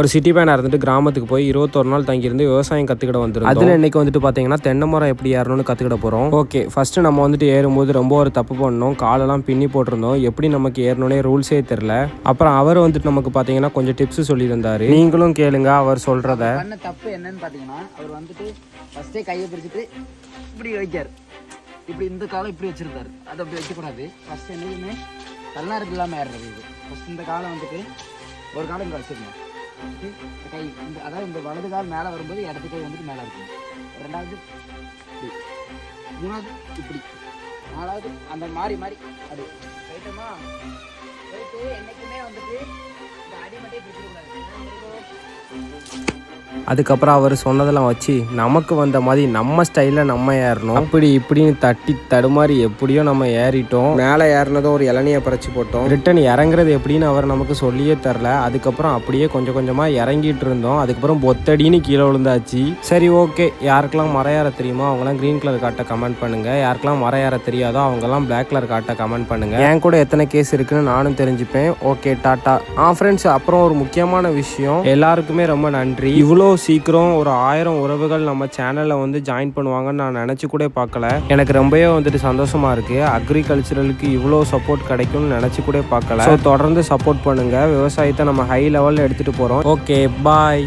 ஒரு சிட்டி பையனாக இருந்துட்டு கிராமத்துக்கு போய் 21 நாள் தங்கியிருந்து விவசாயம் கற்றுக்கிட வந்துடும். அதில் இன்னைக்கு வந்துட்டு பார்த்தீங்கன்னா தென்னை மரம் எப்படி ஏறணும்னு கற்றுக்கிட போகிறோம். ஓகே, ஃபஸ்ட்டு நம்ம வந்துட்டு ஏறும்போது ரொம்ப ஒரு தப்பு பண்ணோம். காலெல்லாம் பின்னி போட்டிருந்தோம். எப்படி நமக்கு ஏறணுன்னே ரூல்ஸே தெரில. அப்புறம் அவர் வந்துட்டு நமக்கு பார்த்தீங்கன்னா கொஞ்சம் டிப்ஸ் சொல்லியிருந்தாரு. நீங்களும் கேளுங்க அவர் சொல்கிறத. பண்ண தப்பு என்னன்னு பார்த்தீங்கன்னா, அவர் வந்துட்டு ஃபஸ்ட்டே கையை பிடிச்சிட்டு இப்படி வைக்கார். இப்படி இந்த காலம் இப்படி வச்சிருந்தாரு. அதை அப்படி வைக்கக்கூடாது. ஃபஸ்ட் என்னைக்குமே தள்ளாருக்கு இல்லாமல் ஏறுறது. இது ஃபஸ்ட் இந்த காலம் வந்துட்டு ஒரு காலம் இங்கே வச்சிருந்தோம். கை இந்த அதாவது இந்த வலது கால் மேலே வரும்போது இடது கை வந்துட்டு மேலே இருக்கும். ரெண்டாவது இப்படி, மூணாவது இப்படி, நாலாவது அந்த மாறி மாறி அது ரைட்டமா போயிட்டு என்றைக்குமே வந்துட்டு இந்த அடிமட்டே பிடிச்சிடக்கூடாது. அதுக்கப்புறம் அவர் சொன்னதெல்லாம் வச்சு நமக்கு வந்த மாதிரி நம்ம ஸ்டைலில் நம்ம ஏறணும். அப்படி இப்படின்னு தட்டி தடுமாறி எப்படியோ நம்ம ஏறிட்டோம். மேலே ஏறினதும் ஒரு இளநியை பறிச்சு போட்டோம். ரிட்டன் இறங்குறது எப்படின்னு அவர் நமக்கு சொல்லியே தரல. அதுக்கப்புறம் அப்படியே கொஞ்சம் கொஞ்சமாக இறங்கிட்டு இருந்தோம். அதுக்கப்புறம் பொத்தடின்னு கீழே விழுந்தாச்சு. சரி, ஓகே, யாருக்கெல்லாம் மரம் ஏற தெரியுமோ அவங்களாம் க்ரீன் கலர் காட்ட கமெண்ட் பண்ணுங்க. யாருக்கெல்லாம் மரம் ஏற தெரியாதோ அவங்கெல்லாம் பிளாக் கலர் காட்ட கமெண்ட் பண்ணுங்க. என் கூட எத்தனை கேஸ் இருக்குன்னு நானும் தெரிஞ்சுப்பேன். Okay, tata. ஃப்ரெண்ட்ஸ், அப்புறம் ஒரு முக்கியமான விஷயம், எல்லாருக்குமே ரொம்ப நன்றி. இவ்வளோ சீக்கிரம் ஒரு 1000 உறவுகள் நம்ம சேனலில் வந்து ஜாயின் பண்ணுவாங்கன்னு நான் நினச்சி கூட பார்க்கல. எனக்கு ரொம்பவே வந்துட்டு சந்தோஷமா இருக்கு. அக்ரிகல்ச்சரலுக்கு இவ்வளோ சப்போர்ட் கிடைக்கும்னு நினச்சி கூட பார்க்கல. ஸோ தொடர்ந்து சப்போர்ட் பண்ணுங்க. விவசாயத்தை நம்ம ஹை லெவலில் எடுத்துகிட்டு போகிறோம். ஓகே, பாய்.